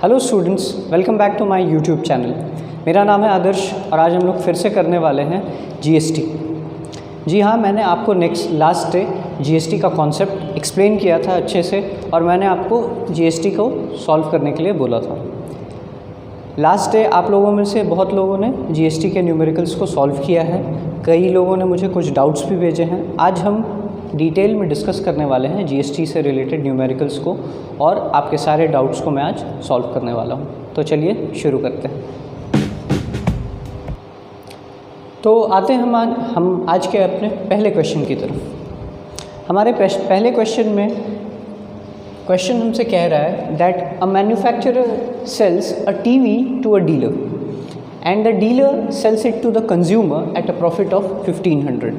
Hello students, welcome back to my YouTube channel. मेरा नाम है आदर्श और आज हम लोग फिर से करने वाले हैं जीएसटी। जी हाँ, मैंने आपको लास्ट डे जीएसटी का कॉन्सेप्ट एक्सप्लेन किया था अच्छे से और मैंने आपको जीएसटी को सॉल्व करने के लिए बोला था। लास्ट डे आप लोगों में से बहुत लोगों ने जीएसटी के न्यूमेरिकल्स को सॉल्व किया है, कई लोगों ने मुझे कुछ डाउट्स भी भेजे हैं। आज हम डिटेल में डिस्कस करने वाले हैं जीएसटी से रिलेटेड न्यूमेरिकल्स को और आपके सारे डाउट्स को मैं आज सॉल्व करने वाला हूं। तो चलिए शुरू करते हैं। तो आते हैं हम आज के अपने पहले क्वेश्चन की तरफ। हमारे पहले क्वेश्चन में क्वेश्चन हमसे कह रहा है that a manufacturer sells a TV to a dealer and the dealer sells it to the consumer at a profit of 1500।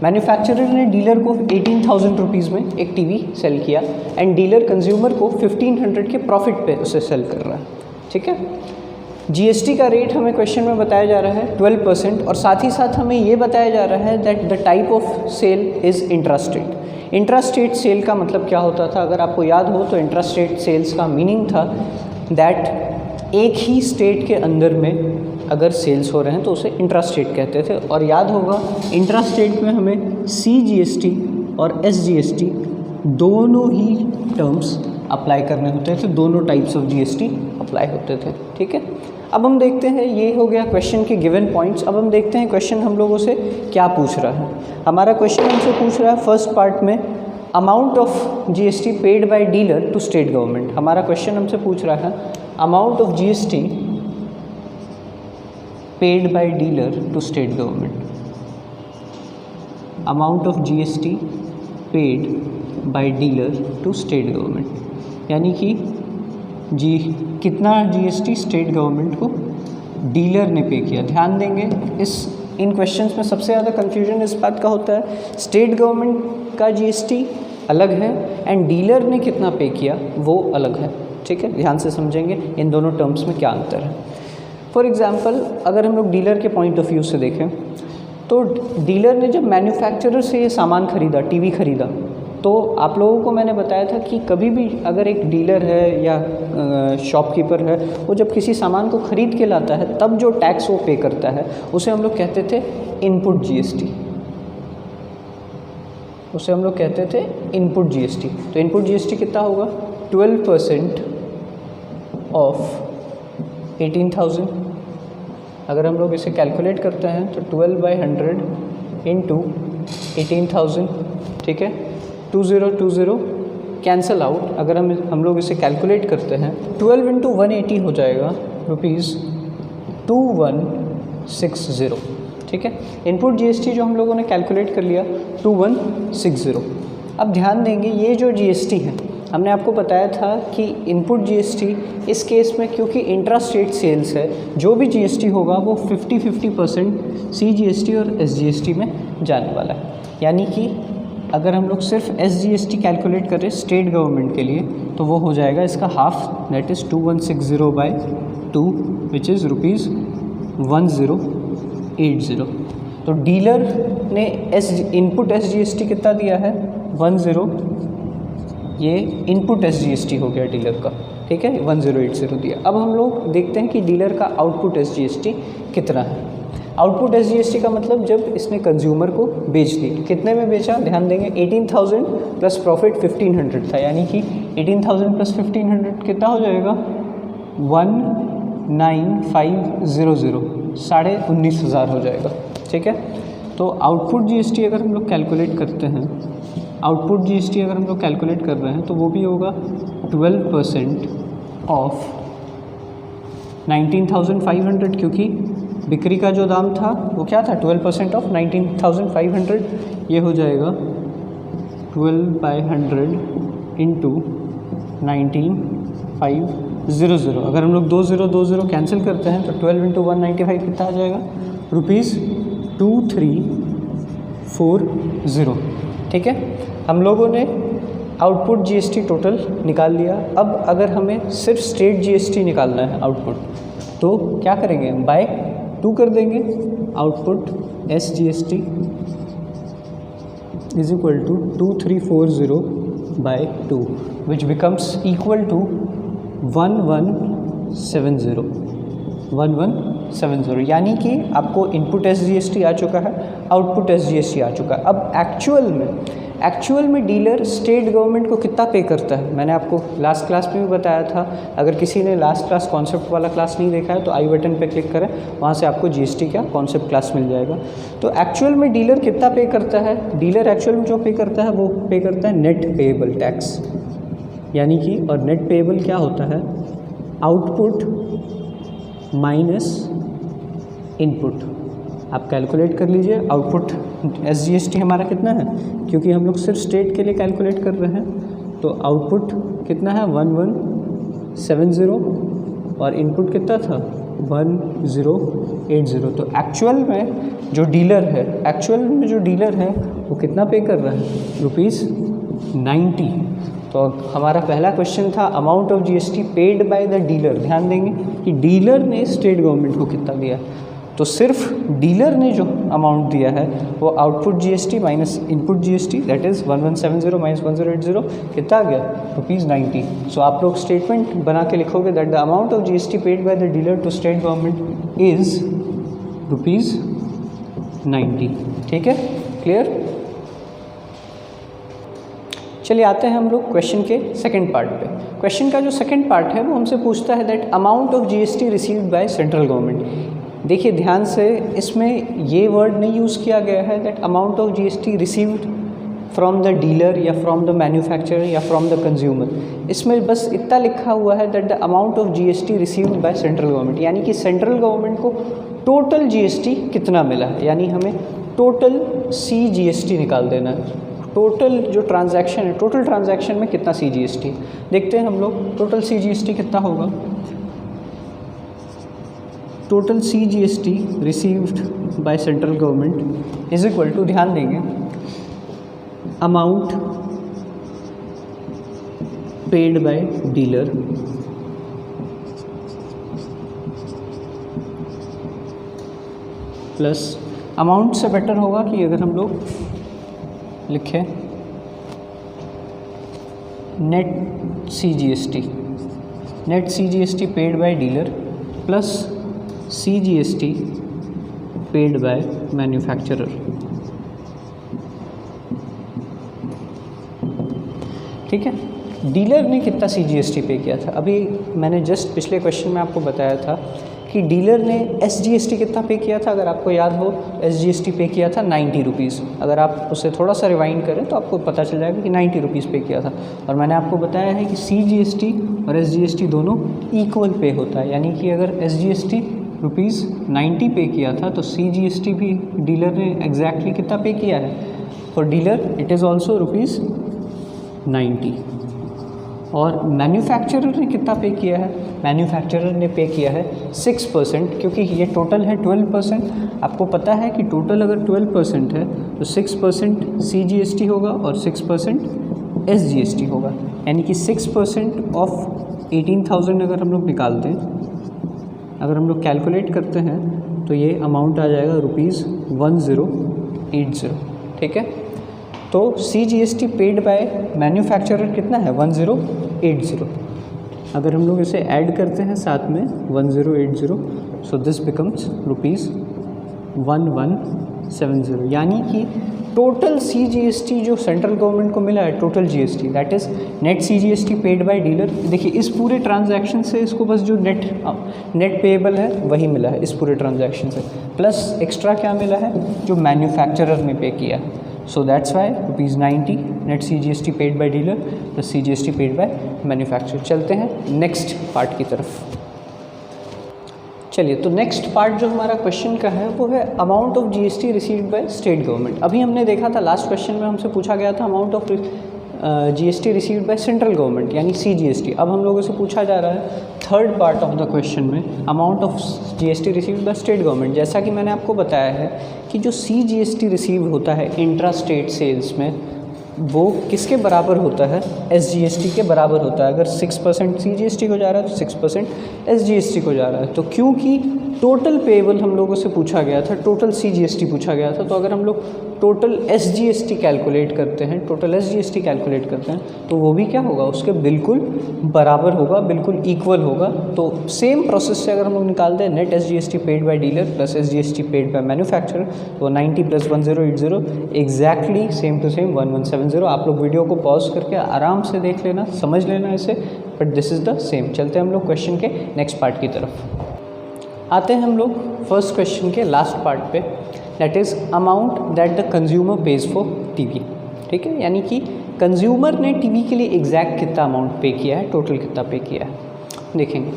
Manufacturer ने डीलर को 18,000 रुपीज़ में एक टीवी सेल किया एंड डीलर कंज्यूमर को 1500 के प्रॉफिट पे उसे सेल कर रहा है। ठीक है, जीएसटी का रेट हमें क्वेश्चन में बताया जा रहा है 12% और साथ ही साथ हमें ये बताया जा रहा है that the type of sale is intrastate. Intrastate sale का मतलब क्या होता था? अगर आपको याद हो तो इंट्रास्टेट सेल्स का मीनिंग था दैट एक ही स्टेट के अंदर में अगर सेल्स हो रहे हैं तो उसे इंट्रास्टेट कहते थे। और याद होगा इंट्रास्टेट में हमें सीजीएसटी और एसजीएसटी दोनों ही टर्म्स अप्लाई करने होते थे, दोनों टाइप्स ऑफ जीएसटी अप्लाई होते थे। ठीक है, अब हम देखते हैं, ये हो गया क्वेश्चन के गिवन पॉइंट्स। अब हम देखते हैं क्वेश्चन हम लोगों से क्या पूछ रहा है। हमारा क्वेश्चन हमसे पूछ रहा है फर्स्ट पार्ट में amount of GST paid by dealer to state government. हमारा क्वेश्चन हमसे पूछ रहा है amount of GST paid by dealer to state government, amount of GST paid by dealer to state government, यानी कि कितना जीएसटी स्टेट गवर्नमेंट को dealer ने पे किया। ध्यान देंगे इन क्वेश्चंस में सबसे ज़्यादा कंफ्यूजन इस बात का होता है, स्टेट गवर्नमेंट का जीएसटी अलग है एंड डीलर ने कितना पे किया वो अलग है। ठीक है, ध्यान से समझेंगे इन दोनों टर्म्स में क्या अंतर है। फॉर एग्ज़ाम्पल अगर हम लोग डीलर के पॉइंट ऑफ व्यू से देखें तो डीलर ने जब मैन्युफैक्चरर से ये सामान ख़रीदा, टीवी ख़रीदा, तो आप लोगों को मैंने बताया था कि कभी भी अगर एक डीलर है या शॉपकीपर है, वो जब किसी सामान को ख़रीद के लाता है तब जो टैक्स वो पे करता है उसे हम लोग कहते थे इनपुट जीएसटी। उसे हम लोग कहते थे इनपुट जीएसटी। तो इनपुट जीएसटी कितना होगा? 12% ऑफ 18,000। अगर हम लोग इसे कैलकुलेट करते हैं तो 12/100 इंटू 18,000। ठीक है, 2020 कैंसल आउट। अगर हम लोग इसे कैलकुलेट करते हैं 12 इंटू 180 हो जाएगा ₹2160। ठीक है, इनपुट जीएसटी जो हम लोगों ने कैलकुलेट कर लिया 2160। अब ध्यान देंगे ये जो जीएसटी है, हमने आपको बताया था कि इनपुट जीएसटी इस केस में क्योंकि इंट्रास्टेट सेल्स है, जो भी जीएसटी होगा वो 50-50% सीजीएसटी और एसजीएसटी में जाने वाला है। यानी कि अगर हम लोग सिर्फ एसजीएसटी कैलकुलेट करें स्टेट गवर्नमेंट के लिए तो वो हो जाएगा इसका half, that is 2160/2 which is ₹1080। तो डीलर ने इनपुट एसजीएसटी कितना दिया है? 10। ये इनपुट एसजीएसटी हो गया डीलर का। ठीक है, 1080 दिया। अब हम लोग देखते हैं कि डीलर का आउटपुट एसजीएसटी कितना है। आउटपुट एसजीएसटी का मतलब जब इसने कंज्यूमर को बेच दी, कितने में बेचा? ध्यान देंगे 18,000 प्लस प्रॉफिट 1500 था, यानी कि 18,000 प्लस 1500 कितना हो जाएगा? 19,500, 19,500 हो जाएगा। ठीक है, तो आउटपुट जीएसटी अगर हम लोग कैलकुलेट करते हैं, आउटपुट जीएसटी अगर हम लोग कैलकुलेट कर रहे हैं तो वो भी होगा 12% ऑफ 19,500, क्योंकि बिक्री का जो दाम था वो क्या था? 12% ऑफ 19,500। ये हो जाएगा 12/100 इंटू 19,500। अगर हम लोग 2020 कैंसिल करते हैं तो 12 इंटू 195 कितना आ जाएगा? ₹2340। ठीक है, हम लोगों ने आउटपुट जीएसटी टोटल निकाल लिया। अब अगर हमें सिर्फ स्टेट जीएसटी निकालना है आउटपुट, तो क्या करेंगे? बाय 2 कर देंगे। Output SGST is equal to 2340/2 which becomes equal to 11 1170, यानी कि आपको इनपुट SGST आ चुका है, आउटपुट SGST आ चुका है। अब एक्चुअल में डीलर स्टेट गवर्नमेंट को कितना पे करता है, मैंने आपको लास्ट क्लास में भी बताया था। अगर किसी ने लास्ट क्लास कॉन्सेप्ट वाला क्लास नहीं देखा है तो आई बटन पे क्लिक करें, वहाँ से आपको GST का कॉन्सेप्ट क्लास मिल जाएगा। तो एक्चुअल में डीलर कितना पे करता है, डीलर एक्चुअल में जो पे करता है वो पे करता है नेट पेएबल टैक्स, यानी कि, और नेट पेएबल क्या होता है, आउटपुट माइनस इनपुट। आप कैलकुलेट कर लीजिए, आउटपुट SGST हमारा कितना है, क्योंकि हम लोग सिर्फ स्टेट के लिए कैलकुलेट कर रहे हैं, तो आउटपुट कितना है 1170 और इनपुट कितना था 1080। तो एक्चुअल में जो डीलर है वो कितना पे कर रहा है, ₹90। तो हमारा पहला क्वेश्चन था amount of GST paid by the dealer. ध्यान देंगे कि डीलर ने स्टेट गवर्नमेंट को कितना दिया, तो सिर्फ डीलर ने जो अमाउंट दिया है वो output GST minus input GST, that is 1170 minus 1080 कितना आ गया, ₹90। सो आप लोग स्टेटमेंट बना के लिखोगे that the amount of GST paid by the dealer to state government is ₹90। ठीक है, क्लियर। चलिए आते हैं हम लोग क्वेश्चन के सेकंड पार्ट पे। क्वेश्चन का जो सेकंड पार्ट है वो हमसे पूछता है that amount of GST received by central government. देखिए ध्यान से, इसमें ये वर्ड नहीं यूज़ किया गया है that amount of GST received from the dealer या फ्रॉम द मैन्युफैक्चरर या फ्रॉम द कंज्यूमर। इसमें बस इतना लिखा हुआ है that the amount of GST received by central government, यानी कि सेंट्रल गवर्नमेंट को टोटल GST कितना मिला है, यानी हमें टोटल CGST निकाल देना है। टोटल जो ट्रांजैक्शन है, टोटल ट्रांजैक्शन में कितना CGST, देखते हैं हम लोग टोटल CGST कितना होगा। Total CGST received by central government is equal to, ध्यान देंगे, amount paid by dealer plus, amount से बेटर होगा कि अगर हम लोग लिखें net CGST paid by dealer plus CGST paid by manufacturer. ठीक है, डीलर ने कितना CGST पे किया था, अभी मैंने जस्ट पिछले क्वेश्चन में आपको बताया था कि डीलर ने SGST कितना पे किया था। अगर आपको याद हो, SGST पे किया था ₹90। अगर आप उसे थोड़ा सा रिवाइंड करें तो आपको पता चल जाएगा कि ₹90 पे किया था। और मैंने आपको बताया है कि CGST और SGST दोनों इक्वल पे होता है, यानी कि अगर SGST ₹90 पे किया था तो CGST भी डीलर ने एग्जैक्टली कितना पे किया है, for dealer it is also ₹90। और मैन्युफैक्चरर ने कितना पे किया है, मैन्युफैक्चरर ने पे किया है 6%, क्योंकि ये टोटल है 12%। आपको पता है कि टोटल अगर 12% है तो 6% CGST होगा और 6% SGST होगा, यानी कि 6% ऑफ 18,000 अगर हम लोग निकालते हैं, अगर हम लोग कैलकुलेट करते हैं तो ये अमाउंट आ जाएगा ₹1080। ठीक है, तो CGST पेड बाय मैन्युफैक्चरर कितना है 1080। अगर हम लोग इसे ऐड करते हैं साथ में 1080, सो दिस बिकम्स ₹1170, यानी कि टोटल CGST जो सेंट्रल गवर्नमेंट को मिला है, total GST that is net CGST paid by dealer. देखिए इस पूरे ट्रांजैक्शन से इसको बस जो नेट पेएबल है वही मिला है इस पूरे ट्रांजैक्शन से, प्लस एक्स्ट्रा क्या मिला है जो मैन्युफैक्चरर ने पे किया। So that's why ₹90 net CGST paid by dealer plus CGST paid by manufacturer. चलते हैं नेक्स्ट पार्ट की तरफ। चलिए, तो नेक्स्ट पार्ट जो हमारा क्वेश्चन का है वो है amount of GST received by state government. अभी हमने देखा था लास्ट क्वेश्चन में हमसे पूछा गया था amount of GST received by central government यानी CGST। अब हम लोगों से पूछा जा रहा है third part of the question में amount of GST received by state government. जैसा कि मैंने आपको बताया है कि जो CGST रिसीव होता है इंट्रा स्टेट सेल्स में वो किसके बराबर होता है, SGST के बराबर होता है। अगर 6% CGST को जा रहा है तो 6% SGST को जा रहा है। तो क्योंकि टोटल पेएबल हम लोगों से पूछा गया था, टोटल CGST पूछा गया था। तो अगर हम लोग टोटल SGST कैलकुलेट करते हैं, टोटल SGST कैलकुलेट करते हैं तो वो भी क्या होगा, उसके बिल्कुल बराबर होगा, बिल्कुल इक्वल होगा। तो सेम प्रोसेस से अगर हम लोग निकालते हैं net SGST paid by dealer plus SGST paid by manufacturer, तो 90 + 1080 एग्जैक्टली सेम टू सेम 1170। आप लोग वीडियो को पॉज करके आराम से देख लेना, समझ लेना इसे, but this is the same. चलते हैं हम लोग क्वेश्चन के नेक्स्ट पार्ट की तरफ। आते हैं हम लोग फर्स्ट क्वेश्चन के लास्ट पार्ट पे, that is amount that the consumer page for TV. ठीक है, यानी कि कंज्यूमर ने टीवी के लिए एग्जैक्ट कितना अमाउंट पे किया है, टोटल कितना पे किया है। देखेंगे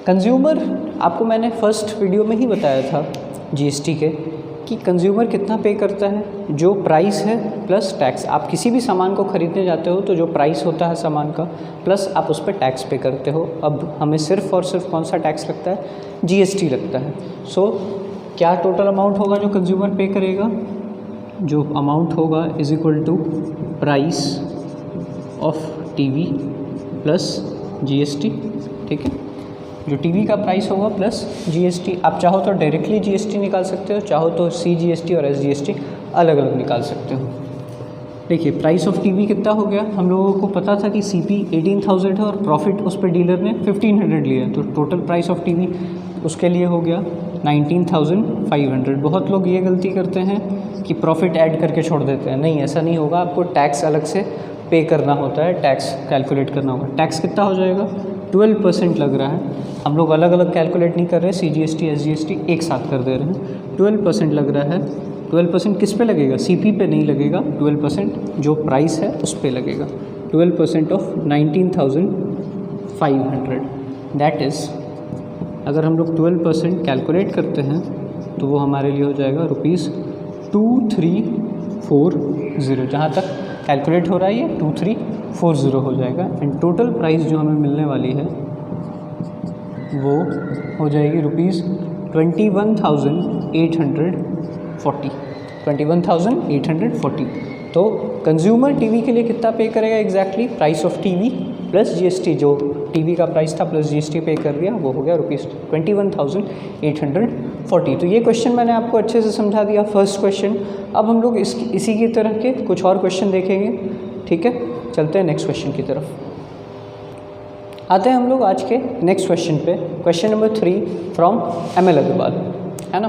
कंज्यूमर, आपको मैंने फर्स्ट वीडियो में ही बताया था GST के कि कंज्यूमर कितना पे करता है, जो प्राइस है प्लस टैक्स। आप किसी भी सामान को ख़रीदने जाते हो तो जो प्राइस होता है सामान का प्लस आप उस पर टैक्स पे करते हो। अब हमें सिर्फ़ और सिर्फ कौन सा टैक्स लगता है, GST लगता है। सो क्या टोटल अमाउंट होगा जो कंज्यूमर पे करेगा, जो अमाउंट होगा is equal to price of TV plus GST। ठीक है, जो टीवी का प्राइस होगा प्लस GST। आप चाहो तो डायरेक्टली GST निकाल सकते हो, चाहो तो CGST और SGST अलग अलग निकाल सकते हो। देखिए प्राइस ऑफ टीवी कितना हो गया, हम लोगों को पता था कि CP 18,000 है और प्रॉफिट उस पर डीलर ने 1,500 लिया, तो टोटल प्राइस ऑफ टीवी उसके लिए हो गया 19,500। बहुत लोग ये गलती करते हैं कि प्रॉफिट ऐड करके छोड़ देते हैं, नहीं ऐसा नहीं होगा, आपको टैक्स अलग से पे करना होता है, टैक्स कैलकुलेट करना होगा। टैक्स कितना हो जाएगा, 12% लग रहा है। हम लोग अलग अलग कैलकुलेट नहीं कर रहे, CGST SGST एक साथ कर दे रहे हैं। 12% लग रहा है। 12% किस पे लगेगा, CP पे नहीं लगेगा, 12% जो प्राइस है उस पे लगेगा। 12% ऑफ 19,500 दैट इज़, अगर हम लोग 12% कैलकुलेट करते हैं तो वो हमारे लिए हो जाएगा ₹2340। जहाँ तक कैलकुलेट हो रहा है ये 2340 हो जाएगा। एंड टोटल प्राइस जो हमें मिलने वाली है वो हो जाएगी ₹21,840। 21,840। तो कंज्यूमर टीवी के लिए कितना पे करेगा exactly, price of TV plus GST, जो टीवी का प्राइस था प्लस GST पे कर दिया, वो हो गया ₹21,840। तो ये क्वेश्चन मैंने आपको अच्छे से समझा दिया, फर्स्ट क्वेश्चन। अब हम लोग इसी की तरह के कुछ और क्वेश्चन देखेंगे। ठीक है, चलते हैं नेक्स्ट क्वेश्चन की तरफ। आते हैं हम लोग आज के नेक्स्ट क्वेश्चन पे, question number 3 from ML Agarwal, है ना।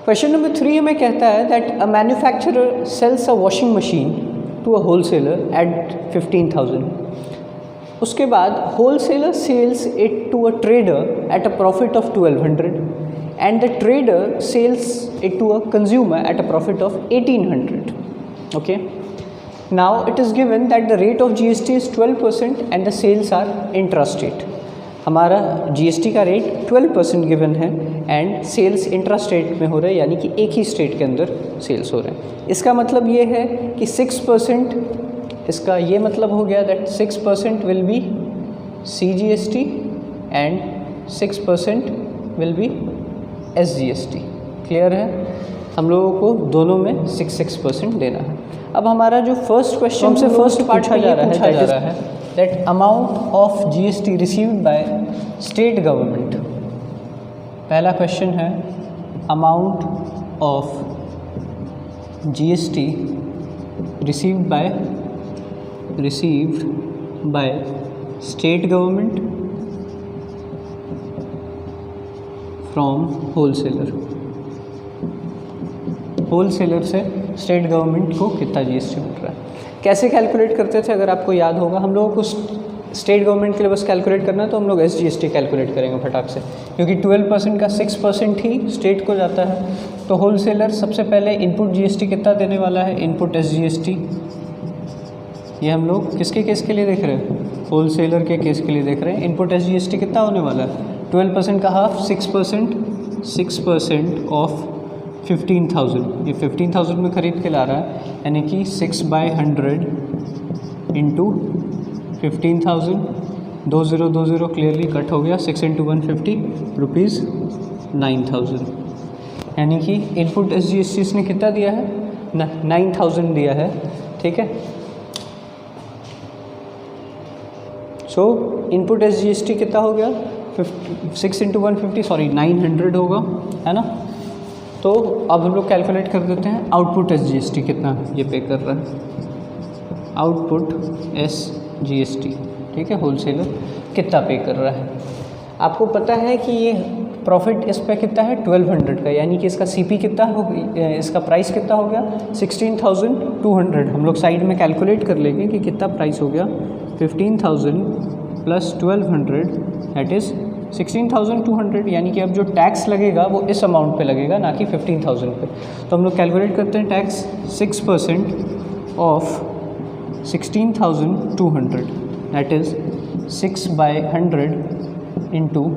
क्वेश्चन नंबर 3 हमें कहता है that a manufacturer sells a washing machine to a wholesaler at 15,000। उसके बाद wholesaler sells it to a trader at a profit of 1,200 and the trader sells it to a consumer at a profit of 1,800। Okay, now it is given that the rate of GST is 12% and the sales are intrastate। हमारा GST का rate 12% given है and sales intrastate में हो रहे हैं, यानी कि एक ही स्टेट के अंदर सेल्स हो रहे हैं। इसका मतलब ये है कि 6%, इसका ये मतलब हो गया that 6% will be CGST and 6% will be SGST। Clear है, हम लोगों को दोनों में 6% देना है। अब हमारा जो फर्स्ट क्वेश्चन से फर्स्ट पार्ट पूछा जा रहा है that amount of GST received by state government. पहला क्वेश्चन है amount of GST received by state government from wholesaler. Wholesaler से स्टेट गवर्नमेंट को कितना GST मिल रहा है। कैसे कैलकुलेट करते थे, अगर आपको याद होगा, हम लोगों को स्टेट गवर्नमेंट के लिए बस कैलकुलेट करना है तो हम लोग SGST कैलकुलेट करेंगे फटाक से, क्योंकि 12% का 6% ही स्टेट को जाता है। तो होलसेलर सबसे पहले इनपुट GST कितना देने वाला है, इनपुट SGST। ये हम लोग किसके केस के लिए देख रहे हैं, होलसेलर के केस के लिए देख रहे हैं। इनपुट SGST कितना होने वाला है, 12% का हाफ 6% ऑफ 15,000। ये 15,000 में ख़रीद के ला रहा है, यानी कि 6/100 इंटू 15,000, 2020 क्लियरली कट हो गया, 6 × 150 ₹9,000। यानी कि इनपुट SGST इसने कितना दिया है, 9,000 दिया है। ठीक है, सो इनपुट SGST कितना हो गया 6 इंटू 150 सॉरी 900 होगा, है ना। तो अब हम लोग कैलकुलेट कर देते हैं आउटपुट SGST कितना ये पे कर रहा है, आउटपुट SGST, ठीक है, होलसेलर कितना पे कर रहा है। आपको पता है कि ये प्रॉफिट इस पे कितना है 1200 का, यानी कि इसका CP कितना हो, इसका प्राइस कितना हो गया 16,200। हम लोग साइड में कैलकुलेट कर लेंगे कि कितना प्राइस हो गया 15,000 प्लस 1200 दैट इज़ 16,200, यानी कि अब जो टैक्स लगेगा वो इस अमाउंट पे लगेगा, ना कि 15,000 पे। तो हम लोग कैलकुलेट करते हैं tax 6% of 16,200 that is 6/100 into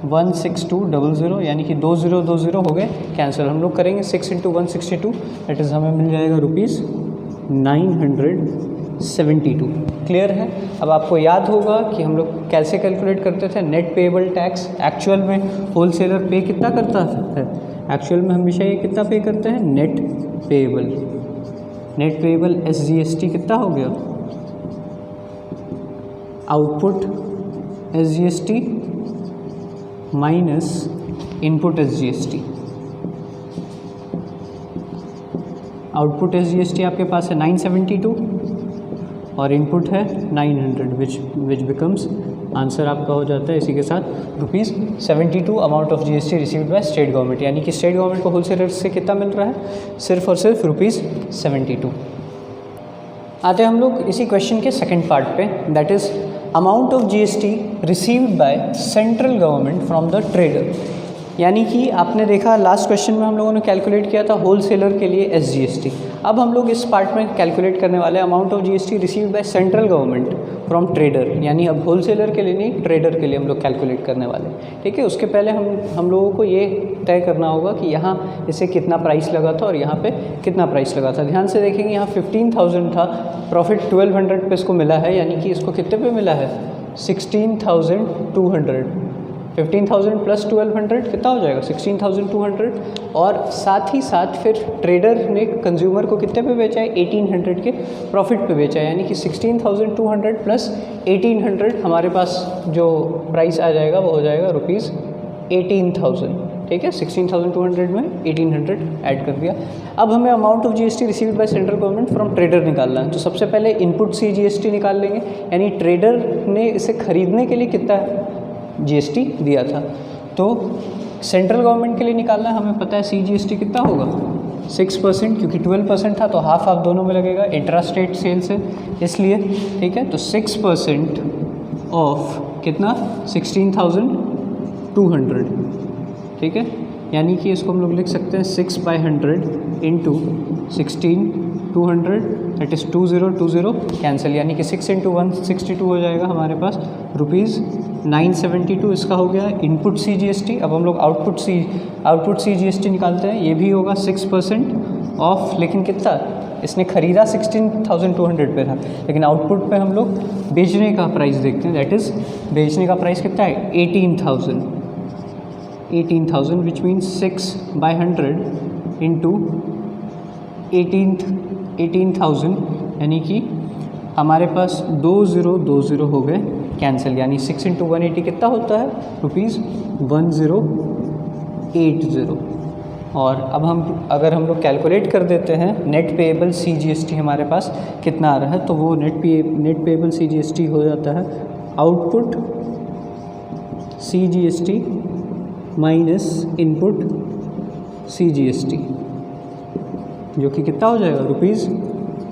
16200, यानी कि 2020 हो गए कैंसिल। हम लोग करेंगे 6 इंटू 162 दैट इज़ हमें मिल जाएगा ₹972। क्लियर है। अब आपको याद होगा कि हम लोग कैसे कैलकुलेट करते थे नेट पेएबल टैक्स। एक्चुअल में होलसेलर पे कितना करता है, एक्चुअल में हमेशा ये कितना पे करते हैं net payable. Net payable SGST कितना हो गया, output SGST minus input SGST। Output SGST आपके पास है 972 और इनपुट है 900 विच बिकम्स आंसर आपका हो जाता है इसी के साथ ₹72 amount of GST received by state government, यानी कि स्टेट गवर्नमेंट को होलसेलर से कितना मिल रहा है, सिर्फ और सिर्फ ₹72। आते हैं हम लोग इसी क्वेश्चन के सेकंड पार्ट पे, that is amount of GST received by central government from the trader. यानी कि आपने देखा लास्ट क्वेश्चन में हम लोगों ने कैलकुलेट किया था होलसेलर के लिए SGST। अब हम लोग इस पार्ट में कैलकुलेट करने वाले हैं amount of GST received by central government from trader, यानी अब होलसेलर के लिए नहीं ट्रेडर के लिए हम लोग कैलकुलेट करने वाले हैं। ठीक है, उसके पहले हम लोगों को ये तय करना होगा कि यहाँ इसे कितना प्राइस लगा था और यहाँ पे कितना प्राइस लगा था। ध्यान से देखेंगे यहाँ 15,000 था, प्रॉफिट 1200 पे इसको मिला है, यानी कि इसको कितने पे मिला है 16,200। 15,000 प्लस 1200 कितना हो जाएगा 16,200। और साथ ही साथ फिर ट्रेडर ने कंज्यूमर को कितने पे बेचा है 1800 के प्रॉफिट पे बेचा है, यानी कि 16,200 प्लस 1800 हमारे पास जो प्राइस आ जाएगा वो हो जाएगा ₹18,000। ठीक है, 16,200 में 1800 ऐड कर दिया। अब हमें amount of GST received by central government from trader निकालना है। तो सबसे पहले इनपुट CGST निकाल लेंगे, यानी ट्रेडर ने इसे खरीदने के लिए कितना GST दिया था। तो सेंट्रल गवर्नमेंट के लिए निकालना है, हमें पता है CGST कितना होगा 6%, क्योंकि 12% था तो हाफ दोनों में लगेगा, इंट्रा स्टेट सेल्स है इसलिए। ठीक है, तो 6% ऑफ कितना 16,200। ठीक है, यानी कि इसको हम लोग लिख सकते हैं 6/100 इंटू 16,200 दैट इज़ 2020 कैंसिल, यानी कि 6 इंटू 162 हो जाएगा हमारे पास ₹972 इसका हो गया इनपुट CGST। अब हम लोग आउटपुट CGST निकालते हैं, ये भी होगा 6% ऑफ, लेकिन कितना इसने ख़रीदा 16,200 पे था, लेकिन आउटपुट पे हम लोग बेचने का प्राइस देखते हैं, दैट इज़ बेचने का प्राइस कितना है 18,000 विच मीन्स 6/100 इंटू 18,000, यानी कि हमारे पास 2020 हो गए कैंसिल, यानी 6 इंटू 180 कितना होता है ₹1080। और अब अगर हम लोग कैलकुलेट कर देते हैं नेट पेएबल CGST हमारे पास कितना आ रहा है, तो वो नेट पेएबल CGST हो जाता है output CGST minus input CGST, जो कि कितना हो जाएगा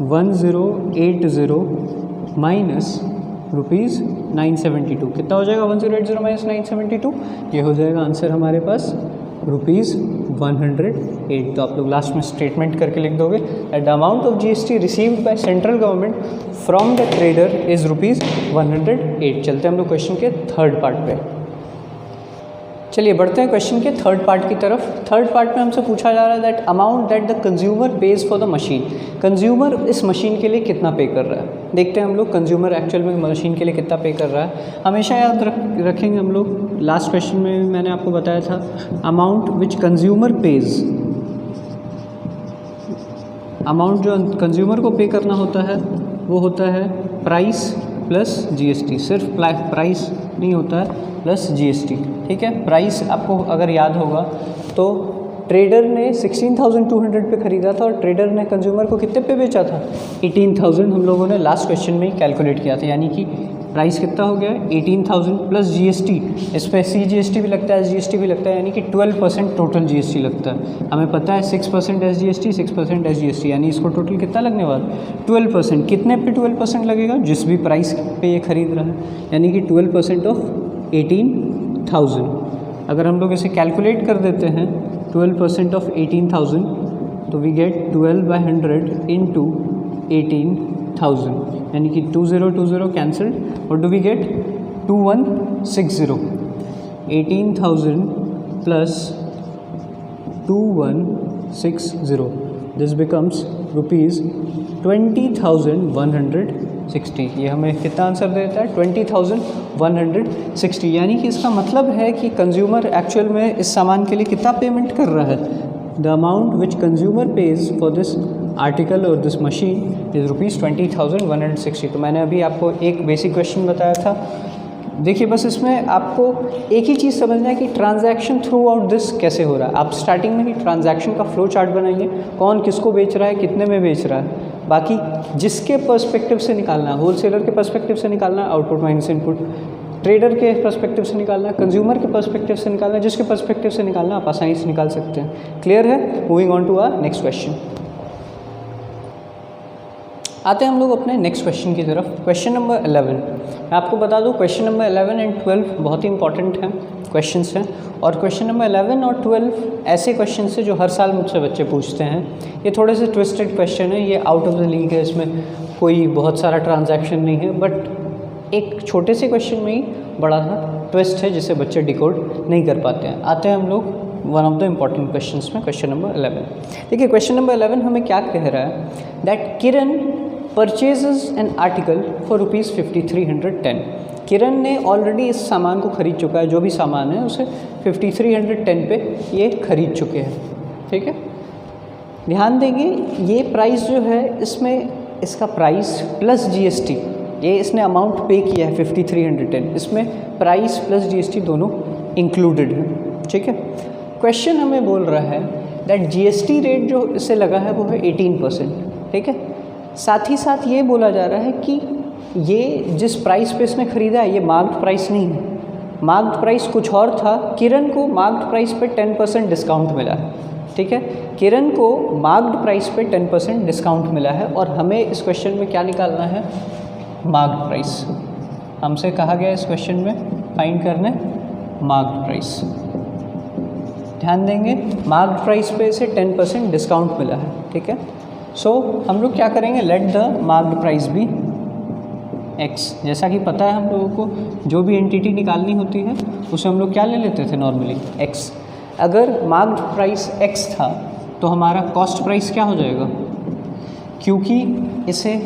₹1080 माइनस ₹972। कितना हो जाएगा 1080 माइनस 972, ये हो जाएगा आंसर हमारे पास ₹108। तो आप लोग लास्ट में स्टेटमेंट करके लिख दोगे that the amount of GST received by central government from the trader is ₹108। चलते हैं हम लोग क्वेश्चन के थर्ड पार्ट पे। चलिए बढ़ते हैं क्वेश्चन के थर्ड पार्ट की तरफ। थर्ड पार्ट में हमसे पूछा जा रहा है that amount that the consumer page for the machine. Consumer इस मशीन के लिए कितना पे कर रहा है, देखते हैं हम लोग कंज्यूमर एक्चुअल में मशीन के लिए कितना पे कर रहा है। हमेशा याद रखेंगे हम लोग, लास्ट क्वेश्चन में मैंने आपको बताया था amount which consumer page, amount जो कंज्यूमर को पे करना होता है वो होता है प्राइस प्लस GST, सिर्फ प्राइस नहीं होता है प्लस GST, ठीक है। प्राइस आपको अगर याद होगा तो ट्रेडर ने 16,200 पे ख़रीदा था और ट्रेडर ने कंज्यूमर को कितने पे बेचा था, 18,000। हम लोगों ने लास्ट क्वेश्चन में ही कैलकुलेट किया था, यानी कि प्राइस कितना हो गया 18,000 प्लस GST, इस पर CGST भी लगता है, SGST भी लगता है, यानी कि 12% टोटल GST लगता है। हमें पता है 6% SGST 6% SGST, यानी इसको टोटल कितना लगने वाला 12%। कितने पे 12% लगेगा, जिस भी प्राइस पे ये खरीद रहा है, यानी कि 12% ऑफ 18,000। अगर हम लोग इसे कैलकुलेट कर देते हैं 12% ऑफ 18,000, तो वी गेट 12/100 इंटू 18,000, यानी कि 2020 कैंसल्ड, और do we get 2160। 18,000 plus 2160, this becomes ₹20,160। ये हमें कितना आंसर देता है 20,160, यानी कि इसका मतलब है कि कंज्यूमर एक्चुअल में इस सामान के लिए कितना पेमेंट कर रहा है। The amount which consumer page for this article और दिस मशीन इज़ ₹20,160। तो मैंने अभी आपको एक बेसिक क्वेश्चन बताया था। देखिए बस इसमें आपको एक ही चीज़ समझना है कि ट्रांजैक्शन थ्रू आउट दिस कैसे हो रहा है। आप स्टार्टिंग में ही ट्रांजैक्शन का फ्लो चार्ट बनाइए, कौन किसको बेच रहा है, कितने में बेच रहा है। बाकी जिसके पर्सपेक्टिव से निकालना है, होलसेलर के पर्सपेक्टिव से निकालना है, आउटपुट माइनस इनपुट, ट्रेडर के पर्सपेक्टिव से निकालना है, कंज्यूमर के पर्सपेक्टिव से निकालना है, जिसके पर्सपेक्टिव से निकालना आप आसानी से निकाल सकते हैं। क्लियर है? Moving on to our next question. आते हैं हम लोग अपने नेक्स्ट क्वेश्चन की तरफ। Question number 11। मैं आपको बता दूं क्वेश्चन नंबर 11 एंड 12 बहुत ही इंपॉर्टेंट हैं क्वेश्चंस हैं, और क्वेश्चन नंबर 11 और 12 ऐसे क्वेश्चन हैं जो हर साल मुझसे बच्चे पूछते हैं। ये थोड़े से ट्विस्टेड क्वेश्चन है, ये आउट ऑफ द लीग है, इसमें कोई बहुत सारा ट्रांजैक्शन नहीं है, बट एक छोटे से क्वेश्चन में ही बड़ा सा ट्विस्ट है जिसे बच्चे डिकोड नहीं कर पाते हैं। आते हैं हम लोग one of the important questions में, क्वेश्चन नंबर 11। देखिए क्वेश्चन नंबर 11 हमें क्या कह रहा है, that Kiran purchases an article for ₹5310। किरण ने ऑलरेडी इस सामान को ख़रीद चुका है, जो भी सामान है उसे 5310 पे ये ख़रीद चुके हैं, ठीक है। ध्यान देंगे ये प्राइस जो है इसमें इसका प्राइस प्लस GST, ये इसने अमाउंट पे किया है 5310, इसमें प्राइस प्लस GST दोनों इंक्लूडेड है, ठीक है। क्वेश्चन हमें बोल रहा है दैट GST रेट जो इसे लगा है वो है 18%, ठीक है। साथ ही साथ ये बोला जा रहा है कि ये जिस प्राइस पे इसने ख़रीदा है ये मार्क्ड प्राइस नहीं है, मार्क्ड प्राइस कुछ और था। किरण को मार्क्ड प्राइस पे 10% डिस्काउंट मिला है, ठीक है। किरण को मार्क्ड प्राइस पे 10% डिस्काउंट मिला है, और हमें इस क्वेश्चन में क्या निकालना है, मार्क्ड प्राइस। हमसे कहा गया इस क्वेश्चन में फाइंड करने मार्क्ड प्राइस। ध्यान देंगे मार्क्ड प्राइस पे इसे 10% डिस्काउंट मिला है, ठीक है। सो हम लोग क्या करेंगे, let the marked price be x। जैसा कि पता है हम लोगों को जो भी एंटिटी निकालनी होती है उसे हम लोग क्या ले लेते थे नॉर्मली, x। अगर मार्क्ड प्राइस x था तो हमारा कॉस्ट प्राइस क्या हो जाएगा, क्योंकि इसे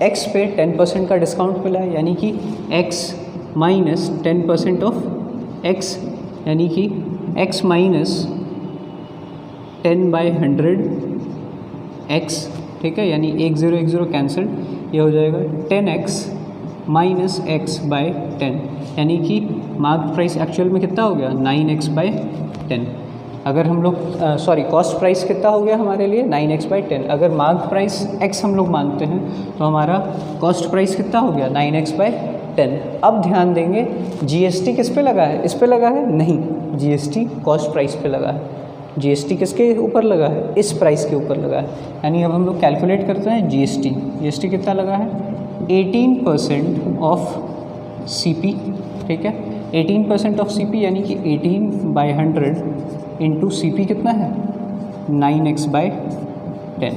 x पे 10% का डिस्काउंट मिला है, यानी कि x माइनस 10% ऑफ x, यानी कि x माइनस 10/100 x, ठीक है। यानी 10 कैंसिल, ये हो जाएगा 10x माइनस x/10, यानी कि मार्क प्राइस एक्चुअल में कितना हो गया 9x/10। अगर हम लोग कॉस्ट प्राइस कितना हो गया हमारे लिए 9x/10। अगर मार्क प्राइस x हम लोग मानते हैं तो हमारा कॉस्ट प्राइस कितना हो गया 9x/10। अब ध्यान देंगे GST किस पे लगा है, इस पे लगा है नहीं, GST कॉस्ट प्राइस पे लगा है। GST किसके ऊपर लगा है, इस प्राइस के ऊपर लगा है। यानी अब हम लोग कैलकुलेट करते हैं GST कितना लगा है 18% ऑफ CP, ठीक है। 18% ऑफ CP यानी कि 18/100 इंटू CP कितना है 9x/10।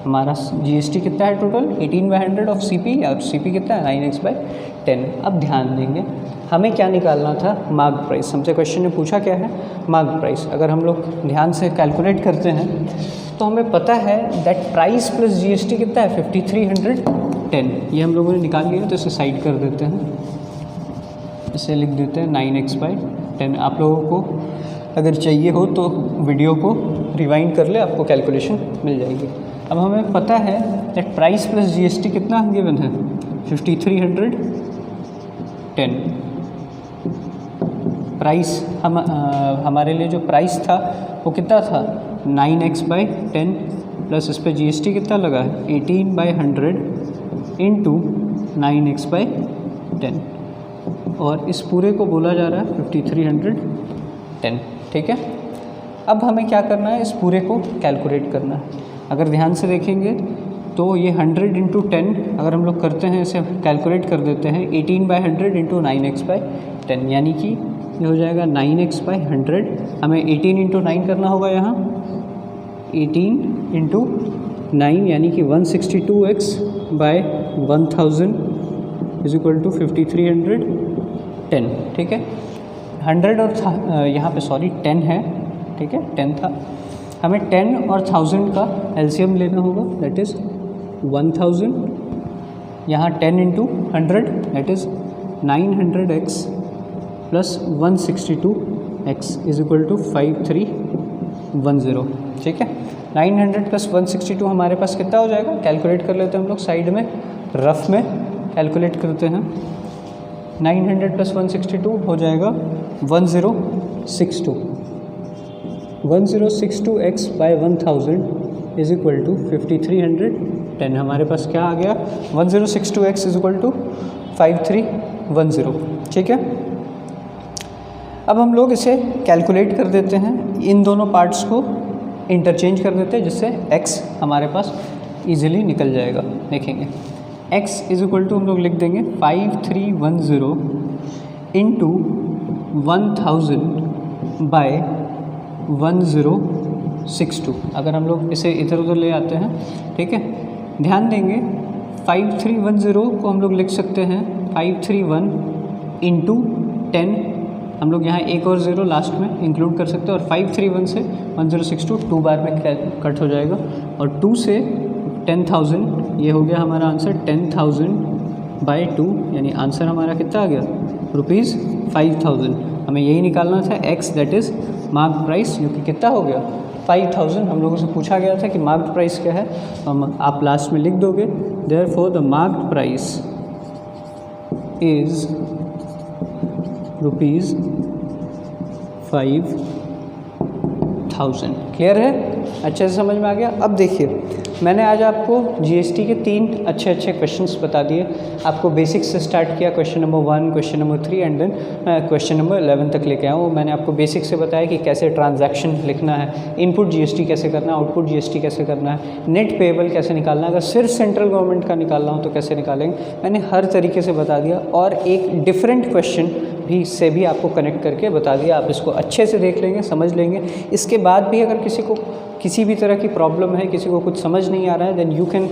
हमारा GST कितना है टोटल 18/100 ऑफ CP, और CP कितना है 9x/10। अब ध्यान देंगे हमें क्या निकालना था, मार्क प्राइस। हमसे क्वेश्चन ने पूछा क्या है, मार्क प्राइस। अगर हम लोग ध्यान से कैलकुलेट करते हैं तो हमें पता है दैट प्राइस प्लस GST कितना है 5310। ये हम लोगों ने निकाल लिया, तो इसे साइड कर देते हैं, इसे लिख देते हैं 9x/10। आप लोगों को अगर चाहिए हो तो वीडियो को रिवाइंड कर ले, आपको कैलकुलेशन मिल जाएगी। अब हमें पता है दैट प्राइस प्लस GST कितना गिवन है 5310। प्राइस हमारे लिए जो प्राइस था वो कितना था 9x/10 प्लस इस पर GST कितना लगा है 18/100 इंटू 9x/10 और इस पूरे को बोला जा रहा है 5310। ठीक है, अब हमें क्या करना है, इस पूरे को कैलकुलेट करना है। अगर ध्यान से देखेंगे तो ये 100 इंटू 10 अगर हम लोग करते हैं, इसे कैलकुलेट कर देते हैं 18/100 इंटू 9x/10, यानी कि ये हो जाएगा 9x/100। हमें 18 इंटू 9 करना होगा यहाँ, 18 इंटू 9 यानी कि 162x/1000 इज इक्वल टू 5310। ठीक है, 100 और यहाँ पे 10 है, ठीक है 10 था। हमें 10 और 1000 का एलसीएम लेना होगा, दैट इज़ 1000। यहाँ 10 into 100 that is 900x plus 162x is equal to 5310। ठीक है, 900 प्लस 162 हमारे पास कितना हो जाएगा, कैलकुलेट कर लेते हैं हम लोग साइड में, रफ में कैलकुलेट करते हैं। 900 प्लस 162 हो जाएगा 1062। 1062x/1000 is equal to 5310। हमारे पास क्या आ गया, 1062x इज इक्वल टू 5310। ठीक है, अब हम लोग इसे कैलकुलेट कर देते हैं, इन दोनों पार्ट्स को इंटरचेंज कर देते हैं, जिससे x हमारे पास इजीली निकल जाएगा। देखेंगे x इज इक्वल टू हम लोग लिख देंगे 5310 इंटू 1000/1062। अगर हम लोग इसे इधर उधर ले आते हैं, ठीक है, ध्यान देंगे 5310 को हम लोग लिख सकते हैं 531 इंटू 10, हम लोग यहाँ एक और ज़ीरो लास्ट में इंक्लूड कर सकते हैं, और 531 से 1062 2 बार में कट हो जाएगा, और 2 से 10,000 ये हो गया हमारा आंसर 10,000/2, यानी आंसर हमारा कितना आ गया ₹5000। हमें यही निकालना था x, that is mark price, जो कि कितना हो गया 5000। हम लोगों से पूछा गया था कि मार्क प्राइस क्या है, आप लास्ट में लिख दोगे therefore the mark price is ₹5000। Clear है, अच्छे से समझ में आ गया। अब देखिए, मैंने आज आपको जीएसटी के 3 अच्छे क्वेश्चंस बता दिए। आपको बेसिक से स्टार्ट किया, question number 1, question number 3 and then question number 11 तक लेके आया हूँ। मैंने आपको बेसिक से बताया कि कैसे ट्रांजैक्शन लिखना है, इनपुट जीएसटी कैसे करना है, आउटपुट जीएसटी कैसे करना है, नेट पेएबल कैसे निकालना है, अगर सिर्फ सेंट्रल गवर्नमेंट का निकालना हो तो कैसे निकालेंगे, मैंने हर तरीके से बता दिया। और एक डिफरेंट क्वेश्चन से भी आपको कनेक्ट करके बता दिया। आप इसको अच्छे से देख लेंगे, समझ लेंगे। इसके बाद भी अगर किसी को किसी भी तरह की प्रॉब्लम है, किसी को कुछ समझ नहीं आ रहा है, then you can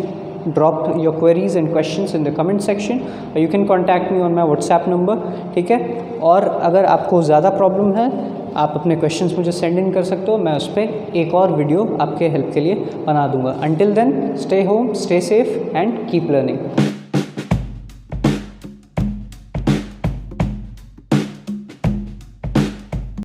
drop your queries and questions in the comment section, और you can contact me on my WhatsApp number. ठीक है, और अगर आपको ज़्यादा प्रॉब्लम है, आप अपने क्वेश्चंस मुझे सेंड इन कर सकते हो, मैं उस पर एक और वीडियो आपके हेल्प के लिए बना दूंगा। Until then, stay home, stay safe and keep learning.